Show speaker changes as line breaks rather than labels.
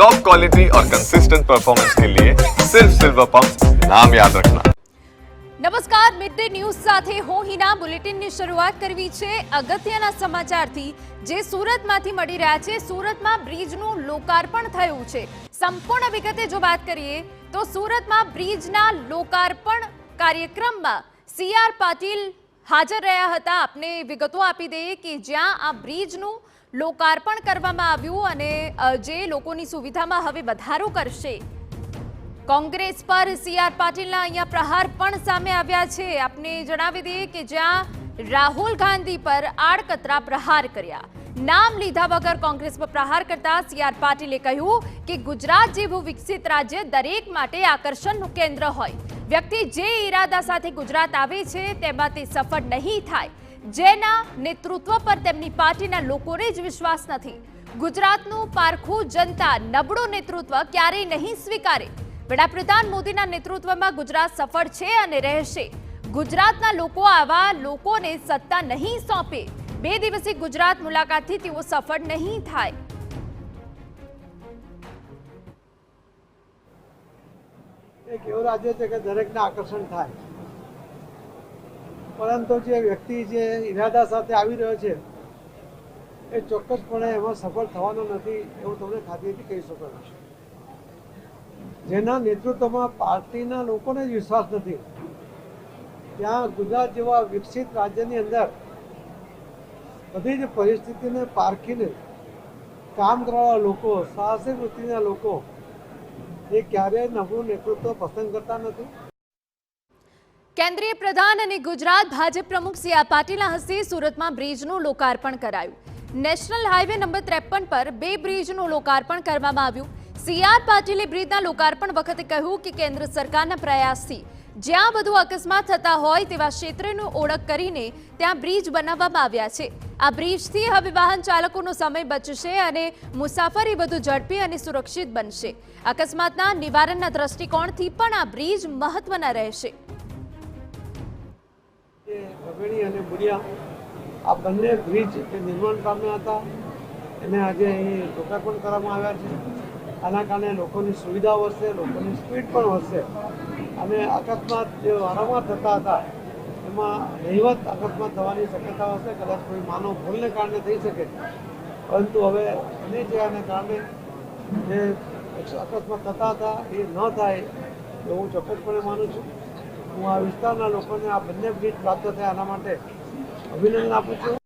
Top quality और consistent performance के लिए सिर्फ सिल्वर पंप नाम याद रखना।
નમસ્કાર, મિડ ડે ન્યૂઝ સાથે હું હિના. બુલેટિનની શરૂઆત કરવી છે અગત્યના સમાચારથી જે સુરતમાંથી મળી રહ્યા છે. સુરતમાં બ્રિજનું લોકાર્પણ થયું છે. સંપૂર્ણ વિગતે જો વાત કરીએ તો સુરતમાં બ્રિજના લોકાર્પણ કાર્યક્રમમાં CR પાટીલ હાજર રહ્યા હતા. આપને વિગતો આપી દઈએ કે જ્યાં આ બ્રિજનું લોકાર્પણ કરવામાં આવ્યું અને જે લોકોની સુવિધામાં હવે વધારો કરશે. કોંગ્રેસ પર CR પાટીલના અહીંયા પ્રહાર પણ સામે આવ્યા છે. આપને જણાવી દઈએ કે જ્યાં રાહુલ ગાંધી પર આડકતરા પ્રહાર કર્યા. નામ લીધા વગર કોંગ્રેસ પર પ્રહાર કરતા CR પાટીલે કહ્યું કે ગુજરાત જેવું વિકસિત રાજ્ય દરેક માટે આકર્ષણનું કેન્દ્ર હોય. વ્યક્તિ જે ઈરાદા સાથે ગુજરાત આવે છે તેમાં તે સફળ નહીં થાય, જેના નેતૃત્વ પર તેમની પાર્ટીના લોકોને જ વિશ્વાસ નથી. ગુજરાતનું પારખું જનતા નબળું નેતૃત્વ ક્યારેય નહીં સ્વીકારે. વડાપ્રધાન મોદીના નેતૃત્વમાં ગુજરાત સફળ છે અને રહેશે. ગુજરાતના લોકો આવા લોકોને સત્તા નહીં સોંપે. 2 દિવસીય ગુજરાત મુલાકાતથી તેઓ સફળ નહીં થાય.
એક એવું રાજ્ય છે કે દરેકને આકર્ષણ થાય, પરંતુ જે વ્યક્તિ જે ઈરાદા સાથે આવી રહ્યો છે એ ચોક્કસપણે એમાં સફળ થવાનો નથી એવું તમને ખાતરીથી કહી શકો છો. જેના નેતૃત્વમાં પાર્ટીના લોકોને જ વિશ્વાસ નથી, ત્યાં ગુજરાત જેવા વિકસિત રાજ્યની અંદર બધી જ પરિસ્થિતિને પારખીને કામ કરવાવાળા લોકો, સાહસિક વૃત્તિના લોકો એ ક્યારેય નબળું નેતૃત્વ પસંદ કરતા નથી.
કેન્દ્રીય પ્રધાન અને ગુજરાત ભાજપ પ્રમુખ CR પાટીલના હસ્તે સુરતમાં બ્રિજનું લોકાર્પણ કરાયું. નેશનલ હાઈવે નંબર 53 પર 2 બ્રિજનું લોકાર્પણ કરવામાં આવ્યું. CR પાટીલે બ્રિજના લોકાર્પણ વખતે કહ્યું કે કેન્દ્ર સરકારના પ્રયાસથી જ્યાં વધુ અકસ્માત થતા હોય તેવા ક્ષેત્રની ઓળખ કરીને ત્યાં બ્રિજ બનાવવામાં આવ્યા છે. આ બ્રિજથી હવે વાહન ચાલકોનો સમય બચશે અને મુસાફરી વધુ ઝડપી અને સુરક્ષિત બનશે. અકસ્માતના નિવારણના દ્રષ્ટિકોણથી પણ આ બ્રિજ મહત્વના રહેશે.
ગગડી અને બુડિયા આ બંને બ્રિજ જે નિર્માણ પામ્યા હતા એને આજે અહીં લોકાર્પણ કરવામાં આવ્યા છે. આના કારણે લોકોની સુવિધા વધશે, લોકોની સ્પીડ પણ વધશે અને અકસ્માત જે વારંવાર થતા હતા એમાં નહિવત અકસ્માત થવાની શક્યતા હશે. કદાચ કોઈ માનવ ભૂલને કારણે થઈ શકે, પરંતુ હવે એને જેના કારણે જે અકસ્માત થતા હતા એ ન થાય એવું હું ચોક્કસપણે માનું છું. હું આ વિસ્તારના લોકોને આ બંને બ્રિજ પ્રાપ્ત થયા એના માટે અભિનંદન આપું છું.